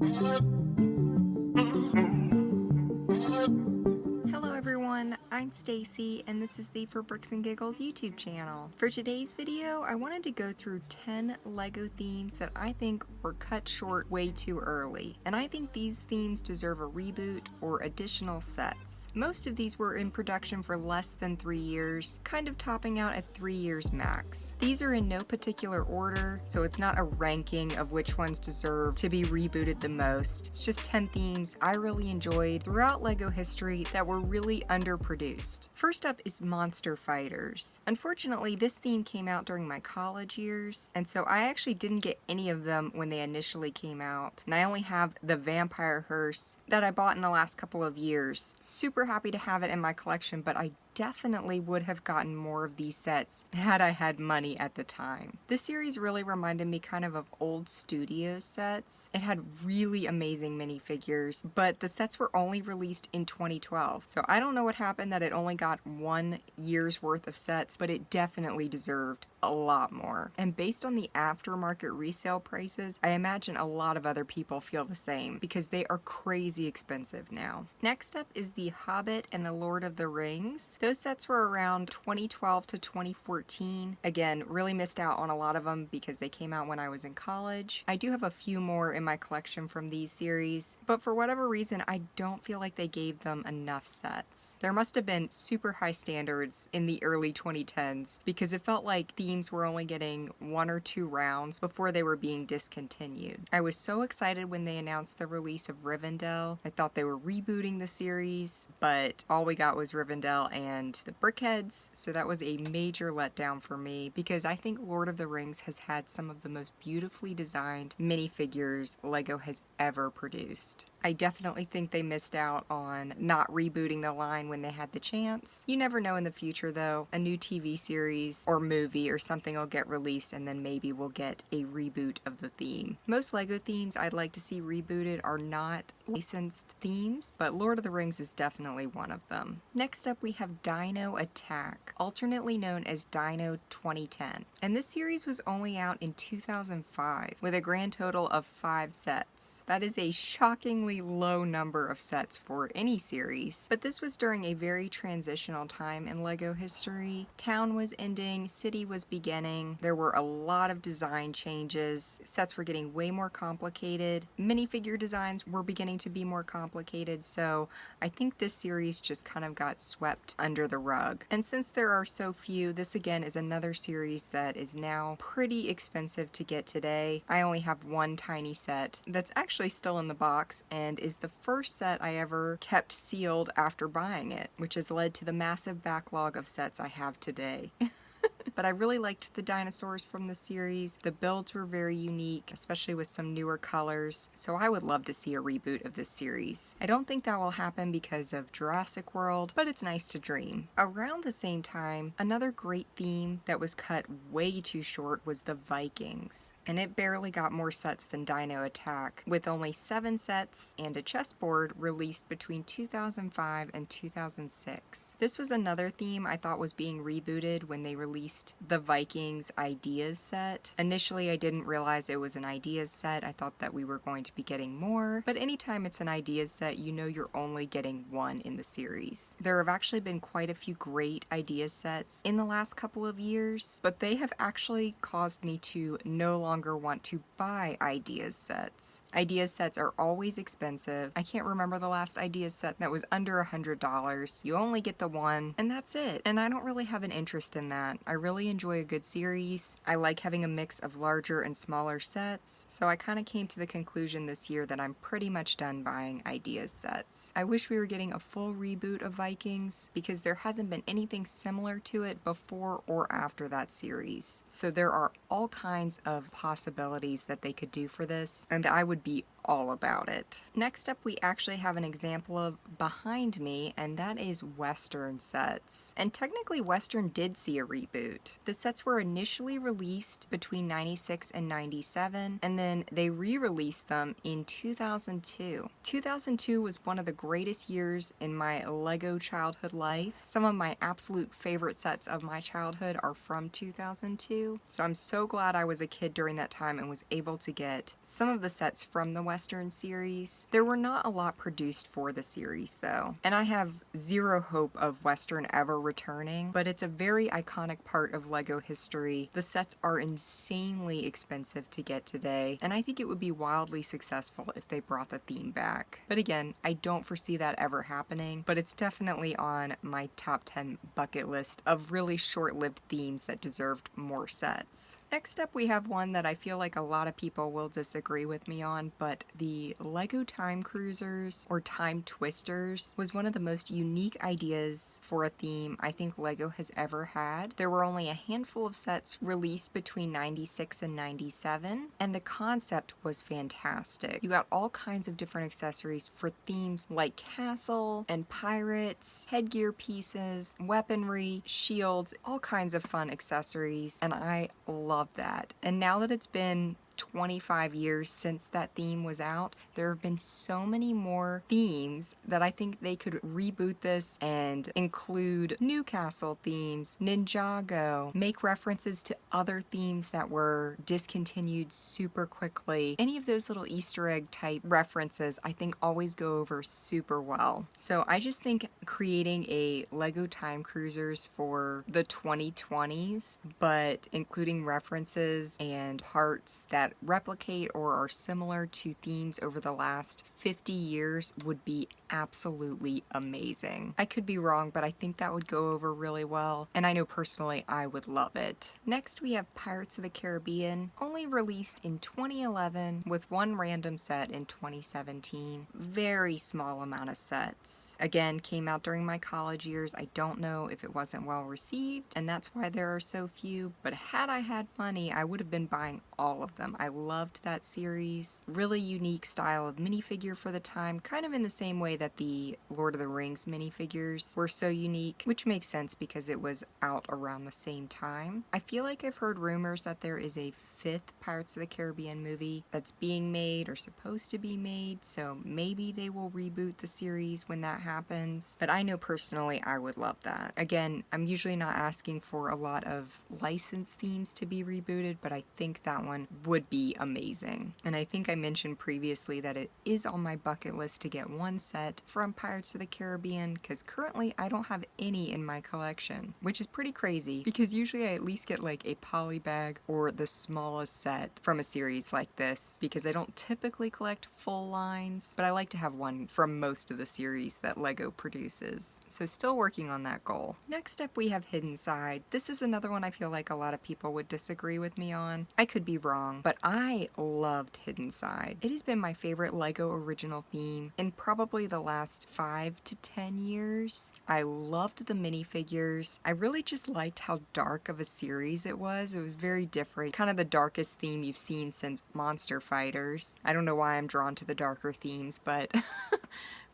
Hello everyone, I'm Stacy and this is the For Bricks and Giggles YouTube channel. For today's video, I wanted to go through 10 LEGO themes that I think were cut short way too early. And I think these themes deserve a reboot or additional sets. Most of these were in production for less than 3 years, kind of topping out at 3 years max. These are in no particular order, so it's not a ranking of which ones deserve to be rebooted the most. It's just 10 themes I really enjoyed throughout LEGO history that were really underproduced. First up is Monster Fighters. Unfortunately, this theme came out during my college years, and so I actually didn't get any of them when they initially came out. And I only have the Vampire Hearse that I bought in the last couple of years. Super happy to have it in my collection, but I definitely would have gotten more of these sets had I had money at the time. This series really reminded me kind of old studio sets. It had really amazing minifigures, but the sets were only released in 2012. So I don't know what happened that it only got 1 year's worth of sets, but it definitely deserved a lot more. And based on the aftermarket resale prices, I imagine a lot of other people feel the same because they are crazy expensive now. Next up is The Hobbit and the Lord of the Rings. Those sets were around 2012 to 2014. Again, really missed out on a lot of them because they came out when I was in college. I do have a few more in my collection from these series, but for whatever reason, I don't feel like they gave them enough sets. There must have been super high standards in the early 2010s because it felt like themes were only getting 1 or 2 rounds before they were being discontinued. I was so excited when they announced the release of Rivendell. I thought they were rebooting the series, but all we got was Rivendell and the Brickheads, so that was a major letdown for me because I think Lord of the Rings has had some of the most beautifully designed minifigures LEGO has ever produced. I definitely think they missed out on not rebooting the line when they had the chance. You never know in the future though. A new TV series or movie or something will get released and then maybe we'll get a reboot of the theme. Most LEGO themes I'd like to see rebooted are not licensed themes, but Lord of the Rings is definitely one of them. Next up we have Dino Attack, alternately known as Dino 2010. And this series was only out in 2005 with a grand total of 5 sets. That is a shockingly low number of sets for any series, but this was during a very transitional time in LEGO history. Town was ending, city was beginning, there were a lot of design changes, sets were getting way more complicated, minifigure designs were beginning to be more complicated, so I think this series just kind of got swept under the rug. And since there are so few, this again is another series that is now pretty expensive to get today. I only have one tiny set that's actually still in the box and is the first set I ever kept sealed after buying it, which has led to the massive backlog of sets I have today. But I really liked the dinosaurs from the series. The builds were very unique, especially with some newer colors, so I would love to see a reboot of this series. I don't think that will happen because of Jurassic World, but it's nice to dream. Around the same time, another great theme that was cut way too short was the Vikings. And it barely got more sets than Dino Attack, with only 7 sets and a chessboard released between 2005 and 2006. This was another theme I thought was being rebooted when they released the Vikings Ideas set. Initially, I didn't realize it was an Ideas set. I thought that we were going to be getting more, but anytime it's an Ideas set, you know you're only getting one in the series. There have actually been quite a few great Ideas sets in the last couple of years, but they have actually caused me to no longer want to buy Ideas sets. Ideas sets are always expensive. I can't remember the last Ideas set that was under $100. You only get the one, and that's it. And I don't really have an interest in that. I really enjoy a good series. I like having a mix of larger and smaller sets, so I kind of came to the conclusion this year that I'm pretty much done buying Ideas sets. I wish we were getting a full reboot of Vikings because there hasn't been anything similar to it before or after that series. So there are all kinds of possibilities that they could do for this, and I would be all about it. Next up, we actually have an example of behind me, and that is Western sets. And technically, Western did see a reboot. The sets were initially released between 96 and 97, and then they re-released them in 2002. 2002 was one of the greatest years in my LEGO childhood life. Some of my absolute favorite sets of my childhood are from 2002, so I'm so glad I was a kid during that time and was able to get some of the sets from the Western series. There were not a lot produced for the series though, and I have zero hope of Western ever returning, but it's a very iconic part of LEGO history. The sets are insanely expensive to get today, and I think it would be wildly successful if they brought the theme back. But again, I don't foresee that ever happening, but it's definitely on my top 10 bucket list of really short-lived themes that deserved more sets. Next up, we have one that I feel like a lot of people will disagree with me on, but the LEGO Time Cruisers, or Time Twisters, was one of the most unique ideas for a theme I think LEGO has ever had. There were only a handful of sets released between 96 and 97, and the concept was fantastic. You got all kinds of different accessories for themes like castle and pirates, headgear pieces, weaponry, shields, all kinds of fun accessories, and I love that. And now that it's been 25 years since that theme was out, there have been so many more themes that I think they could reboot this and include new castle themes, Ninjago, make references to other themes that were discontinued super quickly. Any of those little Easter egg type references I think always go over super well. So I just think creating a LEGO Time Cruisers for the 2020s, but including references and parts that replicate or are similar to themes over the last 50 years would be absolutely amazing. I could be wrong, but I think that would go over really well, and I know personally I would love it. Next, we have Pirates of the Caribbean, only released in 2011 with one random set in 2017. Very small amount of sets. Again, came out during my college years. I don't know if it wasn't well received, and that's why there are so few, but had I had money, I would have been buying all of them. I loved that series. Really unique style of minifigure for the time, kind of in the same way that the Lord of the Rings minifigures were so unique, which makes sense because it was out around the same time. I feel like I've heard rumors that there is a 5th Pirates of the Caribbean movie that's being made or supposed to be made, so maybe they will reboot the series when that happens, but I know personally I would love that. Again, I'm usually not asking for a lot of licensed themes to be rebooted, but I think that one would be amazing. And I think I mentioned previously that it is on my bucket list to get one set from Pirates of the Caribbean, because currently I don't have any in my collection, which is pretty crazy because usually I at least get like a poly bag or the smallest set from a series like this, because I don't typically collect full lines, but I like to have one from most of the series that LEGO produces. So still working on that goal. Next up we have Hidden Side. This is another one I feel like a lot of people would disagree with me on. I could be wrong, but I loved Hidden Side. It has been my favorite LEGO original theme in probably the last 5 to 10 years. I loved the minifigures. I really just liked how dark of a series it was. It was very different. Kind of the darkest theme you've seen since Monster Fighters. I don't know why I'm drawn to the darker themes, but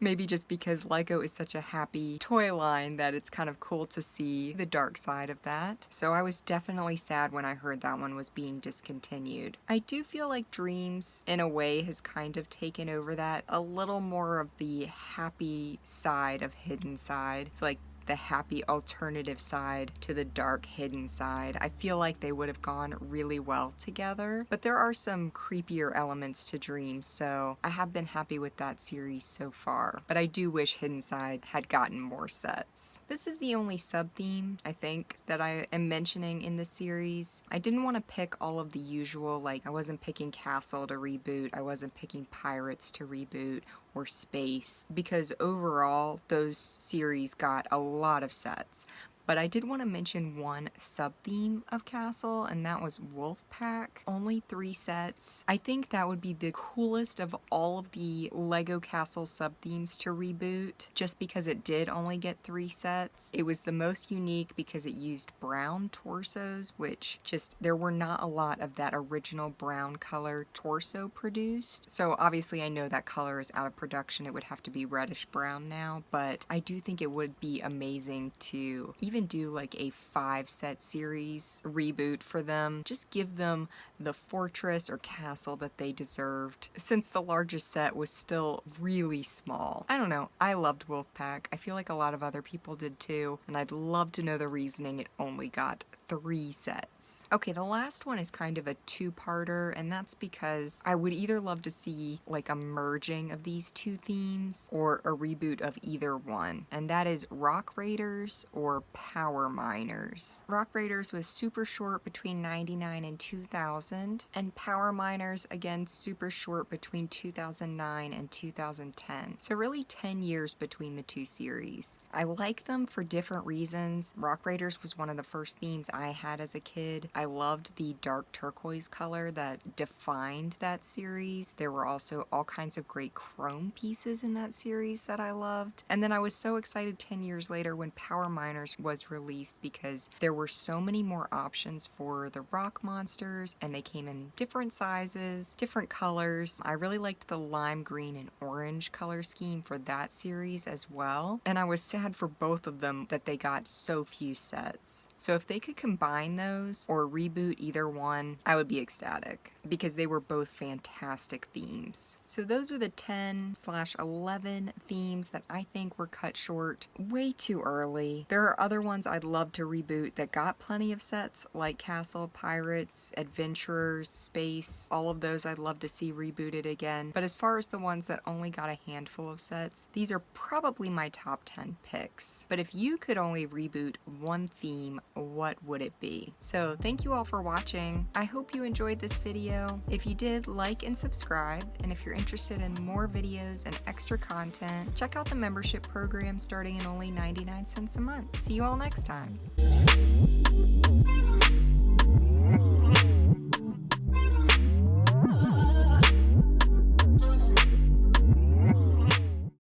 maybe just because LEGO is such a happy toy line that it's kind of cool to see the dark side of that. So I was definitely sad when I heard that one was being discontinued. I do feel like Dreams, in a way, has kind of taken over that. A little more of the happy side of Hidden Side. It's like the happy alternative side to the dark hidden side. I feel like they would have gone really well together, but there are some creepier elements to Dreams, so I have been happy with that series so far, but I do wish Hidden Side had gotten more sets. This is the only sub-theme, I think, that I am mentioning in this series. I didn't want to pick all of the usual, like I wasn't picking Castle to reboot, I wasn't picking Pirates to reboot, or Space, because overall those series got a lot of sets. But I did want to mention one sub-theme of Castle, and that was Wolfpack. Only 3 sets. I think that would be the coolest of all of the LEGO Castle sub-themes to reboot, just because it did only get 3 sets. It was the most unique because it used brown torsos, which just, there were not a lot of that original brown color torso produced. So obviously I know that color is out of production. It would have to be reddish brown now, but I do think it would be amazing to even do like a 5-set series reboot for them. Just give them the fortress or castle that they deserved, since the largest set was still really small. I don't know, I loved Wolfpack. I feel like a lot of other people did too, and I'd love to know the reasoning it only got 3 sets. Okay, the last one is kind of a two-parter, and that's because I would either love to see like a merging of these two themes or a reboot of either one, and that is Rock Raiders or Power Miners. Rock Raiders was super short between 99 and 2000, and Power Miners again super short between 2009 and 2010. So really 10 years between the two series. I like them for different reasons. Rock Raiders was one of the first themes I had as a kid. I loved the dark turquoise color that defined that series. There were also all kinds of great chrome pieces in that series that I loved. And then I was so excited 10 years later when Power Miners was released because there were so many more options for the rock monsters, and they came in different sizes, different colors. I really liked the lime green and orange color scheme for that series as well. And I was sad for both of them that they got so few sets. So if they could combine those or reboot either one, I would be ecstatic because they were both fantastic themes. So those are the 10/11 themes that I think were cut short way too early. There are other ones I'd love to reboot that got plenty of sets, like Castle, Pirates, Adventurers, Space. All of those I'd love to see rebooted again. But as far as the ones that only got a handful of sets, these are probably my top 10 picks. But if you could only reboot one theme, what would it be? So thank you all for watching. I hope you enjoyed this video. If you did, like and subscribe. And if you're interested in more videos and extra content, check out the membership program starting at only 99 cents a month. See you all next time.